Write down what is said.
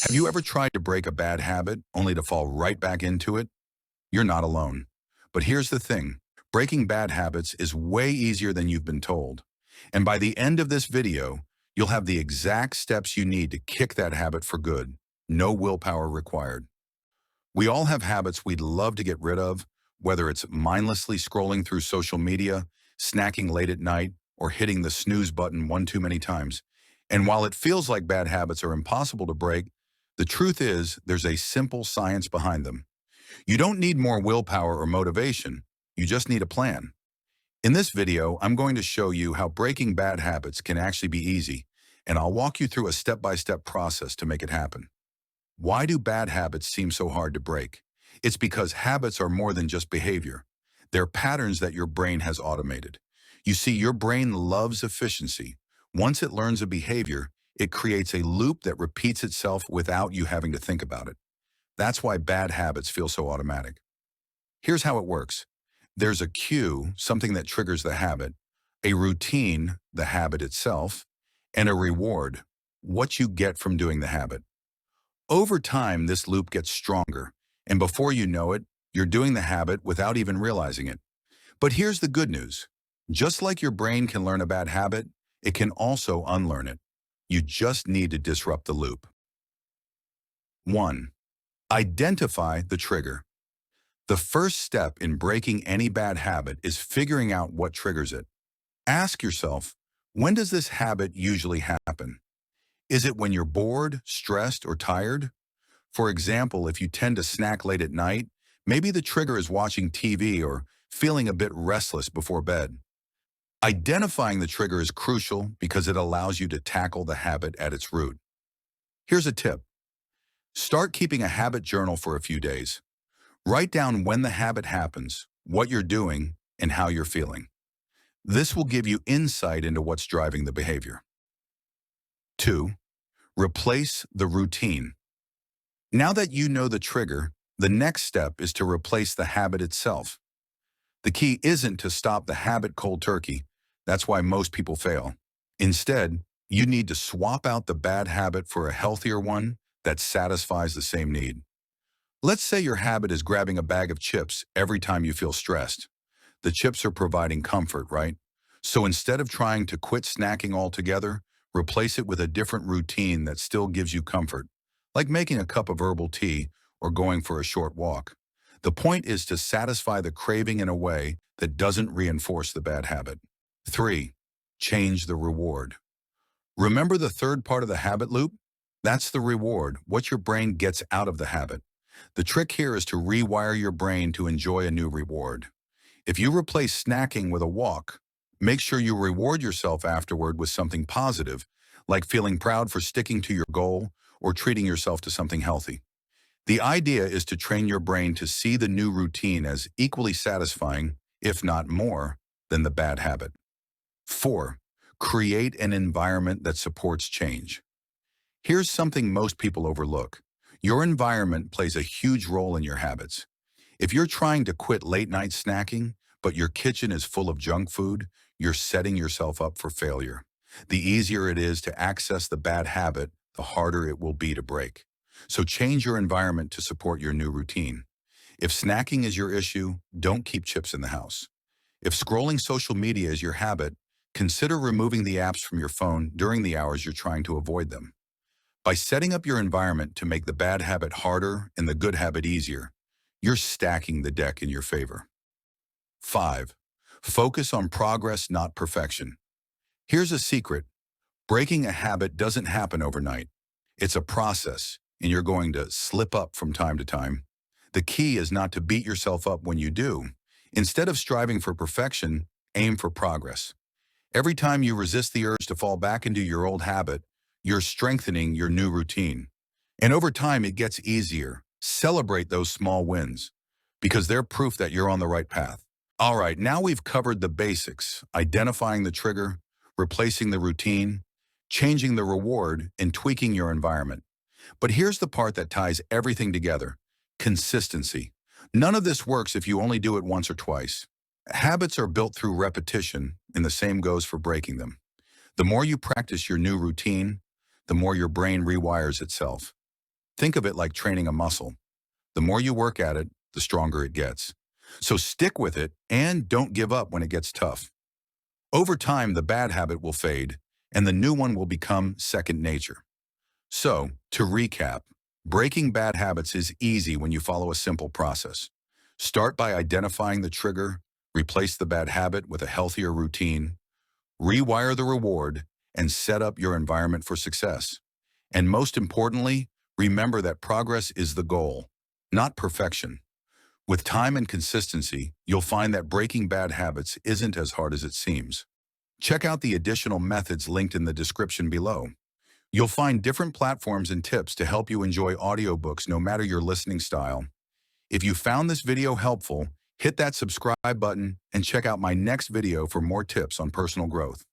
Have you ever tried to break a bad habit only to fall right back into it? You're not alone. But here's the thing. Breaking bad habits is way easier than you've been told. And by the end of this video, you'll have the exact steps you need to kick that habit for good. No willpower required. We all have habits we'd love to get rid of, whether it's mindlessly scrolling through social media, snacking late at night, or hitting the snooze button one too many times. And while it feels like bad habits are impossible to break, the truth is there's a simple science behind them. You don't need more willpower or motivation, you just need a plan. In this video, I'm going to show you how breaking bad habits can actually be easy, and I'll walk you through a step-by-step process to make it happen. Why do bad habits seem so hard to break? It's because habits are more than just behavior. They're patterns that your brain has automated. You see, your brain loves efficiency. Once it learns a behavior, it creates a loop that repeats itself without you having to think about it. That's why bad habits feel so automatic. Here's how it works. There's a cue, something that triggers the habit, a routine, the habit itself, and a reward, what you get from doing the habit. Over time, this loop gets stronger, and before you know it, you're doing the habit without even realizing it. But here's the good news. Just like your brain can learn a bad habit, it can also unlearn it. You just need to disrupt the loop. 1. Identify the trigger. The first step in breaking any bad habit is figuring out what triggers it. Ask yourself, when does this habit usually happen? Is it when you're bored, stressed, or tired? For example, if you tend to snack late at night, maybe the trigger is watching TV or feeling a bit restless before bed. Identifying the trigger is crucial because it allows you to tackle the habit at its root. Here's a tip. Start keeping a habit journal for a few days. Write down when the habit happens, what you're doing, and how you're feeling. This will give you insight into what's driving the behavior. 2. Replace the routine. Now that you know the trigger, the next step is to replace the habit itself. The key isn't to stop the habit cold turkey. That's why most people fail. Instead, you need to swap out the bad habit for a healthier one that satisfies the same need. Let's say your habit is grabbing a bag of chips every time you feel stressed. The chips are providing comfort, right? So instead of trying to quit snacking altogether, replace it with a different routine that still gives you comfort, like making a cup of herbal tea or going for a short walk. The point is to satisfy the craving in a way that doesn't reinforce the bad habit. 3. Change the reward. Remember the third part of the habit loop? That's the reward, what your brain gets out of the habit. The trick here is to rewire your brain to enjoy a new reward. If you replace snacking with a walk, make sure you reward yourself afterward with something positive, like feeling proud for sticking to your goal or treating yourself to something healthy. The idea is to train your brain to see the new routine as equally satisfying, if not more, than the bad habit. 4. Create an environment that supports change. Here's something most people overlook. Your environment plays a huge role in your habits. If you're trying to quit late-night snacking, but your kitchen is full of junk food, you're setting yourself up for failure. The easier it is to access the bad habit, the harder it will be to break. So change your environment to support your new routine. If snacking is your issue, don't keep chips in the house. If scrolling social media is your habit, consider removing the apps from your phone during the hours you're trying to avoid them. By setting up your environment to make the bad habit harder and the good habit easier, you're stacking the deck in your favor. 5. Focus on progress, not perfection. Here's a secret. Breaking a habit doesn't happen overnight. It's a process, and you're going to slip up from time to time. The key is not to beat yourself up when you do. Instead of striving for perfection, aim for progress. Every time you resist the urge to fall back into your old habit, you're strengthening your new routine. And over time, it gets easier. Celebrate those small wins, because they're proof that you're on the right path. All right, now we've covered the basics, identifying the trigger, replacing the routine, changing the reward, and tweaking your environment. But here's the part that ties everything together: consistency. None of this works if you only do it once or twice. Habits are built through repetition, and the same goes for breaking them. The more you practice your new routine, the more your brain rewires itself. Think of it like training a muscle. The more you work at it, the stronger it gets. So stick with it and don't give up when it gets tough. Over time, the bad habit will fade and the new one will become second nature. So, to recap, breaking bad habits is easy when you follow a simple process. Start by identifying the trigger, replace the bad habit with a healthier routine, rewire the reward, and set up your environment for success. And most importantly, remember that progress is the goal, not perfection. With time and consistency, you'll find that breaking bad habits isn't as hard as it seems. Check out the additional methods linked in the description below. You'll find different platforms and tips to help you enjoy audiobooks no matter your listening style. If you found this video helpful, hit that subscribe button and check out my next video for more tips on personal growth.